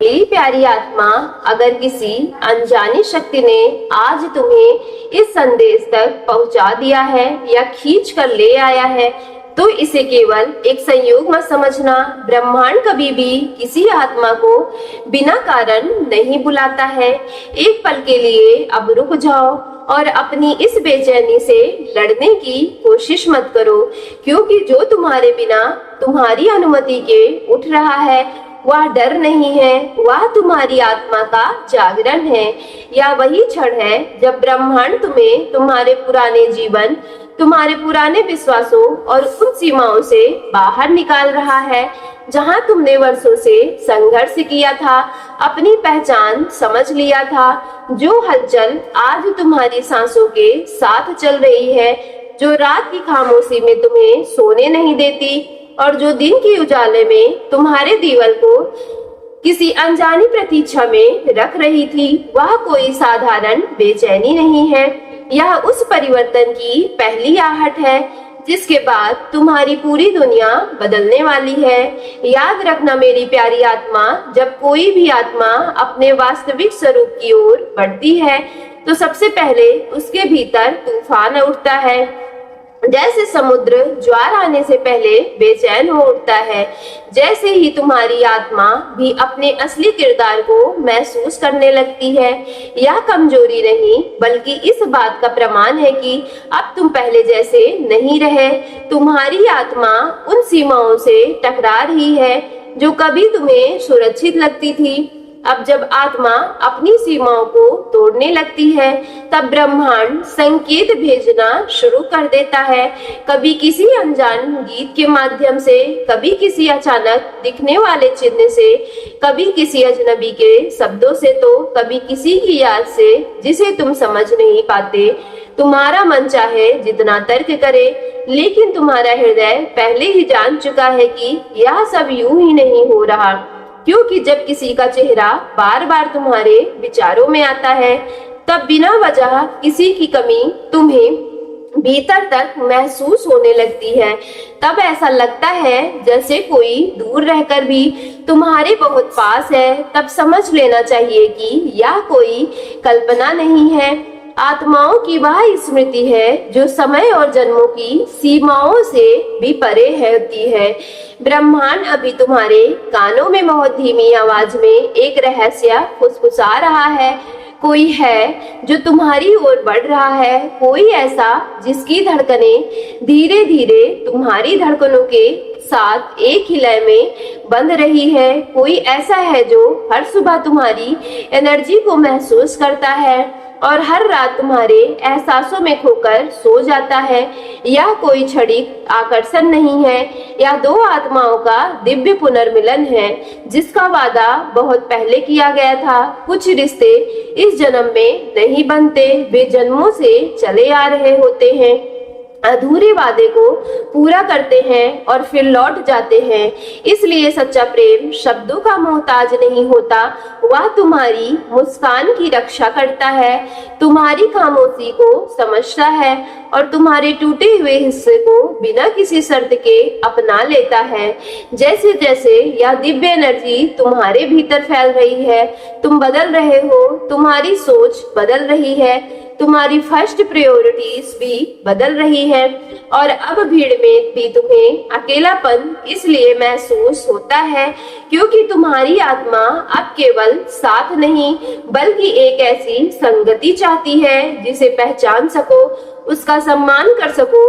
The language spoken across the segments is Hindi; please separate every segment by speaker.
Speaker 1: मेरी प्यारी आत्मा, अगर किसी अनजानी शक्ति ने आज तुम्हें इस संदेश तक पहुंचा दिया है या खींच कर ले आया है, तो इसे केवल एक संयोग मत समझना। ब्रह्मांड कभी भी किसी आत्मा को बिना कारण नहीं बुलाता है। एक पल के लिए अब रुक जाओ और अपनी इस बेचैनी से लड़ने की कोशिश मत करो, क्योंकि जो तुम्हारे बिना तुम्हारी अनुमति के उठ रहा है वह डर नहीं है, वह तुम्हारी आत्मा का जागरण है। या वही क्षण है जब ब्रह्मांड तुम्हें तुम्हारे पुराने जीवन, तुम्हारे पुराने विश्वासों और उन सीमाओं से बाहर निकाल रहा है जहां तुमने वर्षों से संघर्ष किया था, अपनी पहचान समझ लिया था। जो हलचल आज तुम्हारी सांसों के साथ चल रही है, जो रात की खामोशी में तुम्हें सोने नहीं देती और जो दिन की उजाले में तुम्हारे दीवार को किसी अनजानी प्रतीक्षा में रख रही थी, वह कोई साधारण बेचैनी नहीं है। यह उस परिवर्तन की पहली आहट है जिसके बाद तुम्हारी पूरी दुनिया बदलने वाली है। याद रखना मेरी प्यारी आत्मा, जब कोई भी आत्मा अपने वास्तविक स्वरूप की ओर बढ़ती है तो सबसे पहले उसके भीतर तूफान उठता है। जैसे समुद्र ज्वार आने से पहले बेचैन हो उठता है, जैसे ही तुम्हारी आत्मा भी अपने असली किरदार को महसूस करने लगती है। यह कमजोरी नहीं, बल्कि इस बात का प्रमाण है कि अब तुम पहले जैसे नहीं रहे। तुम्हारी आत्मा उन सीमाओं से टकरा रही है जो कभी तुम्हें सुरक्षित लगती थी। अब जब आत्मा अपनी सीमाओं को तोड़ने लगती है, तब ब्रह्मांड संकेत भेजना शुरू कर देता है। कभी किसी अनजान गीत के माध्यम से, कभी किसी अचानक दिखने वाले चिन्ह से, कभी किसी अजनबी के शब्दों से, तो कभी किसी की याद से जिसे तुम समझ नहीं पाते। तुम्हारा मन चाहे जितना तर्क करे, लेकिन तुम्हारा हृदय पहले ही जान चुका है कि यह सब यूं ही नहीं हो रहा। क्योंकि जब किसी का चेहरा बार बार तुम्हारे विचारों में आता है, तब बिना वजह किसी की कमी तुम्हें भीतर तक महसूस होने लगती है। तब ऐसा लगता है जैसे कोई दूर रहकर भी तुम्हारे बहुत पास है। तब समझ लेना चाहिए कि यह कोई कल्पना नहीं है, आत्माओं की वह स्मृति है जो समय और जन्मों की सीमाओं से भी परे होती है। ब्रह्मांड अभी तुम्हारे कानों में बहुत धीमी आवाज में एक रहस्य फुसफुसा रहा है। कोई है जो तुम्हारी ओर बढ़ रहा है, कोई ऐसा जिसकी धड़कनें धीरे धीरे तुम्हारी धड़कनों के साथ एक ही लय में बंध रही है। कोई ऐसा है जो हर सुबह तुम्हारी एनर्जी को महसूस करता है और हर रात तुम्हारे एहसासों में खोकर सो जाता है। यह कोई क्षणिक आकर्षण नहीं है, यह दो आत्माओं का दिव्य पुनर्मिलन है जिसका वादा बहुत पहले किया गया था। कुछ रिश्ते इस जन्म में नहीं बनते, वे जन्मों से चले आ रहे होते हैं, अधूरे वादे को पूरा करते हैं और फिर लौट जाते हैं। इसलिए सच्चा प्रेम शब्दों का मोहताज नहीं होता, वह तुम्हारी मुस्कान की रक्षा करता है, तुम्हारी खामोशी को समझता है और तुम्हारे टूटे हुए हिस्से को बिना किसी शर्त के अपना लेता है। जैसे जैसे यह दिव्य एनर्जी तुम्हारे भीतर फैल रही है, तुम बदल रहे हो, तुम्हारी सोच बदल रही है, तुम्हारी फर्स्ट प्रायोरिटीज भी बदल रही है और अब भीड़ में भी तुम्हें अकेलापन इसलिए महसूस होता है क्योंकि तुम्हारी आत्मा अब केवल साथ नहीं बल्कि एक ऐसी संगति चाहती है जिसे पहचान सको, उसका सम्मान कर सको।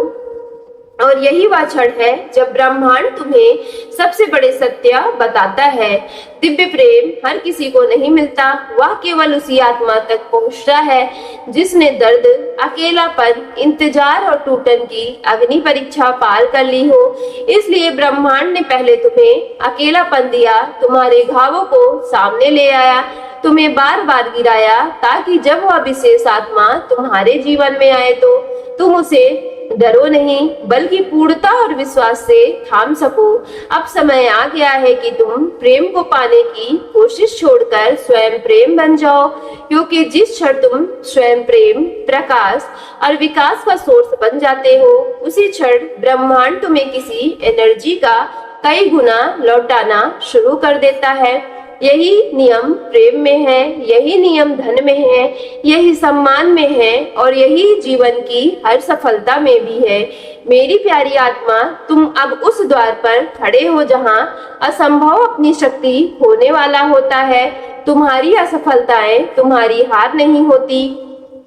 Speaker 1: और यही वह क्षण है जब ब्रह्मांड तुम्हें सबसे बड़े सत्य बताता है। दिव्य प्रेम हर किसी को नहीं मिलता, वह केवल उसी आत्मा तक पहुंचता है जिसने दर्द, अकेलापन, इंतजार और टूटन की अग्नि परीक्षा पार कर ली हो। इसलिए ब्रह्मांड ने पहले तुम्हें अकेलापन दिया, तुम्हारे घावों को सामने ले आया, तुम्हें बार बार गिराया, ताकि जब वह विशेष आत्मा तुम्हारे जीवन में आए तो तुम उसे डरो नहीं बल्कि पूर्णता और विश्वास से थाम सको। अब समय आ गया है कि तुम प्रेम को पाने की कोशिश छोड़कर स्वयं प्रेम बन जाओ, क्योंकि जिस क्षण तुम स्वयं प्रेम, प्रकाश और विकास का सोर्स बन जाते हो, उसी क्षण ब्रह्मांड तुम्हें किसी एनर्जी का कई गुना लौटाना शुरू कर देता है। यही नियम प्रेम में है, यही नियम धन में है, यही सम्मान में है और यही जीवन की हर सफलता में भी है। मेरी प्यारी आत्मा, तुम अब उस द्वार पर खड़े हो जहां असंभव अपनी शक्ति होने वाला होता है। तुम्हारी असफलताएं तुम्हारी हार नहीं होती,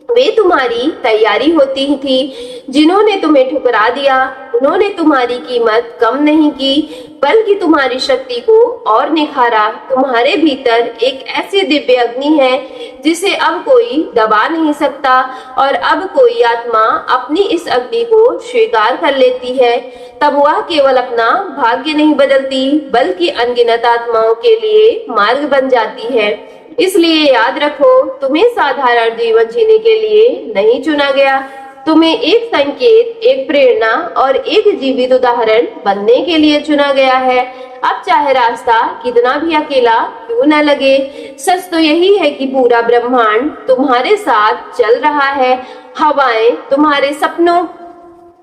Speaker 1: वे तुम्हारी तैयारी होती थी। जिन्होंने तुम्हें ठुकरा दिया उन्होंने तुम्हारी कीमत कम नहीं की, बल्कि तुम्हारी शक्ति को और निखारा। तुम्हारे भीतर एक ऐसी दिव्य अग्नि है जिसे अब कोई दबा नहीं सकता, और अब कोई आत्मा अपनी इस अग्नि को स्वीकार कर लेती है तब वह केवल अपना भाग्य नहीं बदलती, बल्कि अनगिनत आत्माओं के लिए मार्ग बन जाती है। इसलिए याद रखो, तुम्हें साधारण जीवन जीने के लिए नहीं चुना गया, तुम्हें एक संकेत, एक प्रेरणा और एक जीवित उदाहरण बनने के लिए चुना गया है। अब चाहे रास्ता कितना भी अकेला क्यों न लगे, सच तो यही है कि पूरा ब्रह्मांड तुम्हारे साथ चल रहा है। हवाएं तुम्हारे सपनों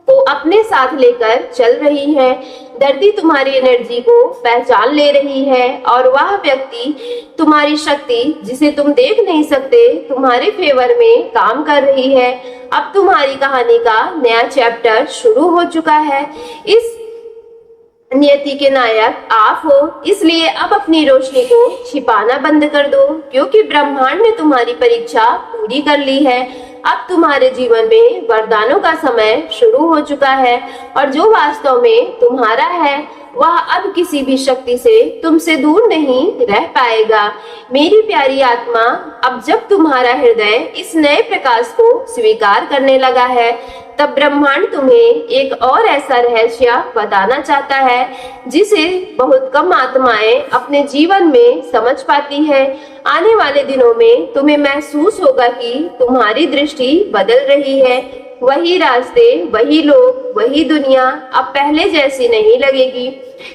Speaker 1: को अपने साथ लेकर चल रही है, धरती तुम्हारी एनर्जी को पहचान ले रही है, और वह व्यक्ति तुम्हारी शक्ति जिसे तुम देख नहीं सकते तुम्हारे फेवर में काम कर रही है। अब तुम्हारी कहानी का नया चैप्टर शुरू हो चुका है। इस नियति के नायक आप हो, इसलिए अब अपनी रोशनी को छिपाना बंद कर दो, क्योंकि ब्रह्मांड ने तुम्हारी परीक्षा पूरी कर ली है। अब तुम्हारे जीवन में वरदानों का समय शुरू हो चुका है, और जो वास्तव में तुम्हारा है वह अब किसी भी शक्ति से तुमसे दूर नहीं रह पाएगा। मेरी प्यारी आत्मा, अब जब तुम्हारा हृदय इस नए प्रकाश को स्वीकार करने लगा है, तब ब्रह्मांड तुम्हें एक और ऐसा रहस्य बताना चाहता है जिसे बहुत कम आत्माएं अपने जीवन में समझ पाती है। आने वाले दिनों में तुम्हें महसूस होगा कि तुम्हारी दृष्टि बदल रही है। वही रास्ते, वही लोग, वही दुनिया अब पहले जैसी नहीं लगेगी।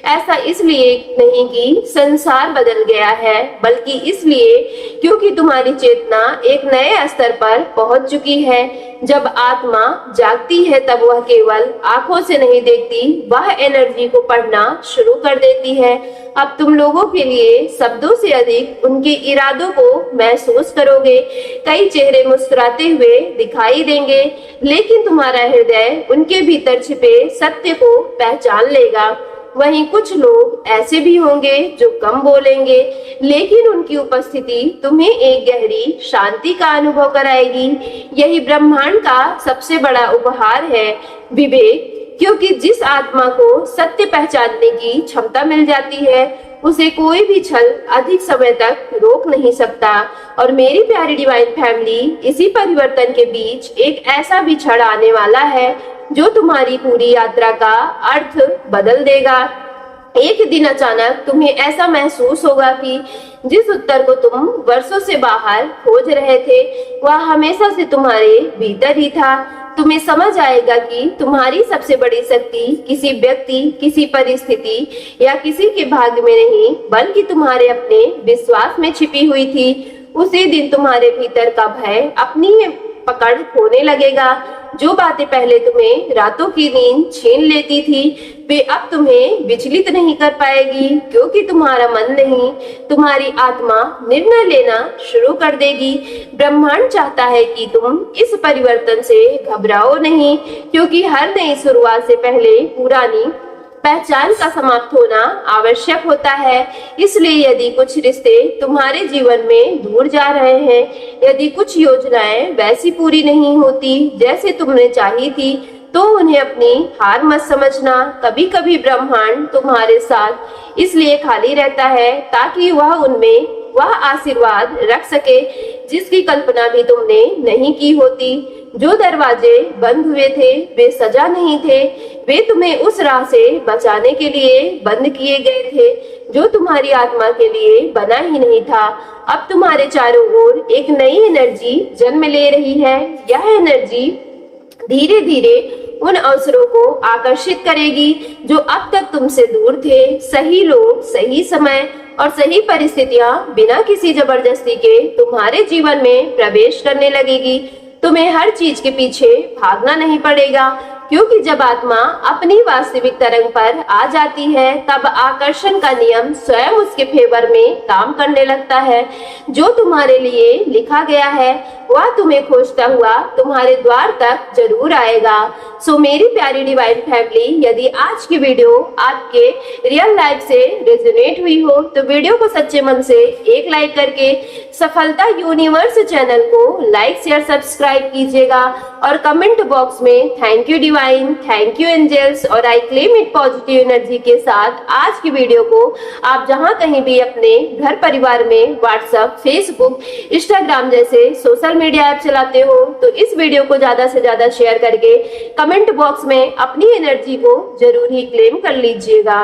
Speaker 1: ऐसा इसलिए नहीं कि संसार बदल गया है, बल्कि इसलिए क्योंकि तुम्हारी चेतना एक नए स्तर पर पहुंच चुकी है। जब आत्मा जागती है तब वह केवल आंखों से नहीं देखती, वह एनर्जी को पढ़ना शुरू कर देती है। अब तुम लोगों के लिए शब्दों से अधिक उनके इरादों को महसूस करोगे। कई चेहरे मुस्कुराते हुए दिखाई देंगे, लेकिन तुम्हारा हृदय उनके भीतर छिपे सत्य को पहचान लेगा। वहीं कुछ लोग ऐसे भी होंगे जो कम बोलेंगे, लेकिन उनकी उपस्थिति तुम्हें एक गहरी शांति का अनुभव कराएगी। यही ब्रह्मांड का सबसे बड़ा उपहार है, विवेक। क्योंकि जिस आत्मा को सत्य पहचानने की क्षमता मिल जाती है, उसे कोई भी छल अधिक समय तक रोक नहीं सकता। और मेरी प्यारी डिवाइन फैमिली, इसी परिवर्तन के बीच एक ऐसा भी क्षण आने वाला है जो तुम्हारी पूरी यात्रा का अर्थ बदल देगा। एक दिन अचानक तुम्हें ऐसा महसूस होगा कि जिस उत्तर को तुम वर्षों से बाहर खोज रहे थे, वह हमेशा से तुम्हारे भीतर ही था। तुम्हें समझ आएगा कि तुम्हारी सबसे बड़ी शक्ति किसी व्यक्ति, किसी परिस्थिति या किसी के भाग्य में नहीं, बल्कि तुम्हारे अपने विश्वास में छिपी हुई थी। उसी दिन तुम्हारे भीतर का भय अपनी पकड़ खोने लगेगा। जो बातें पहले तुम्हें रातों की नींद छीन लेती थी, वे अब तुम्हें विचलित नहीं कर पाएगी, क्योंकि तुम्हारा मन नहीं, तुम्हारी आत्मा निर्णय लेना शुरू कर देगी। ब्रह्मांड चाहता है कि तुम इस परिवर्तन से घबराओ नहीं, क्योंकि हर नई शुरुआत से पहले पुरानी पहचान का समाप्त होना आवश्यक होता है। इसलिए यदि कुछ रिश्ते तुम्हारे जीवन में दूर जा रहे हैं, यदि कुछ योजनाएं वैसी पूरी नहीं होती जैसे तुमने चाही थी, तो उन्हें अपनी हार मत समझना। कभी कभी ब्रह्मांड तुम्हारे साथ इसलिए खाली रहता है ताकि वह उनमें वह आशीर्वाद रख सके जिसकी कल्पना भी तुमने नहीं की होती। जो दरवाजे बंद हुए थे वे सजा नहीं थे, वे तुम्हें उस राह से बचाने के लिए बंद किए गए थे जो तुम्हारी आत्मा के लिए बना ही नहीं था। अब तुम्हारे चारों ओर एक नई एनर्जी जन्म ले रही है। यह एनर्जी धीरे धीरे उन अवसरों को आकर्षित करेगी जो अब तक तुमसे दूर थे। सही लोग, सही समय और सही परिस्थितियां बिना किसी जबरदस्ती के तुम्हारे जीवन में प्रवेश करने लगेगी। तुम्हें हर चीज के पीछे भागना नहीं पड़ेगा, क्योंकि जब आत्मा अपनी वास्तविक तरंग पर आ जाती है तब आकर्षण का नियम स्वयं उसके फेवर में काम करने लगता है। जो तुम्हारे लिए लिखा गया है वह तुम्हें खोजता हुआ तुम्हारे द्वार तक जरूर आएगा। सो मेरी प्यारी डिवाइन फैमिली, यदि आज की वीडियो आपके रियल लाइफ से रेजोनेट हुई हो तो वीडियो को सच्चे मन से एक लाइक करके सफलता यूनिवर्स चैनल को लाइक शेयर सब्सक्राइब कीजिएगा और कमेंट बॉक्स में thank you divine, thank you angels और I claim it positive energy के साथ आज की वीडियो को आप जहां कहीं भी अपने घर परिवार में व्हाट्सएप, फेसबुक, इंस्टाग्राम जैसे सोशल मीडिया ऐप चलाते हो तो इस वीडियो को ज्यादा से ज्यादा शेयर करके कमेंट बॉक्स में अपनी एनर्जी को जरूर ही क्लेम कर लीजिएगा।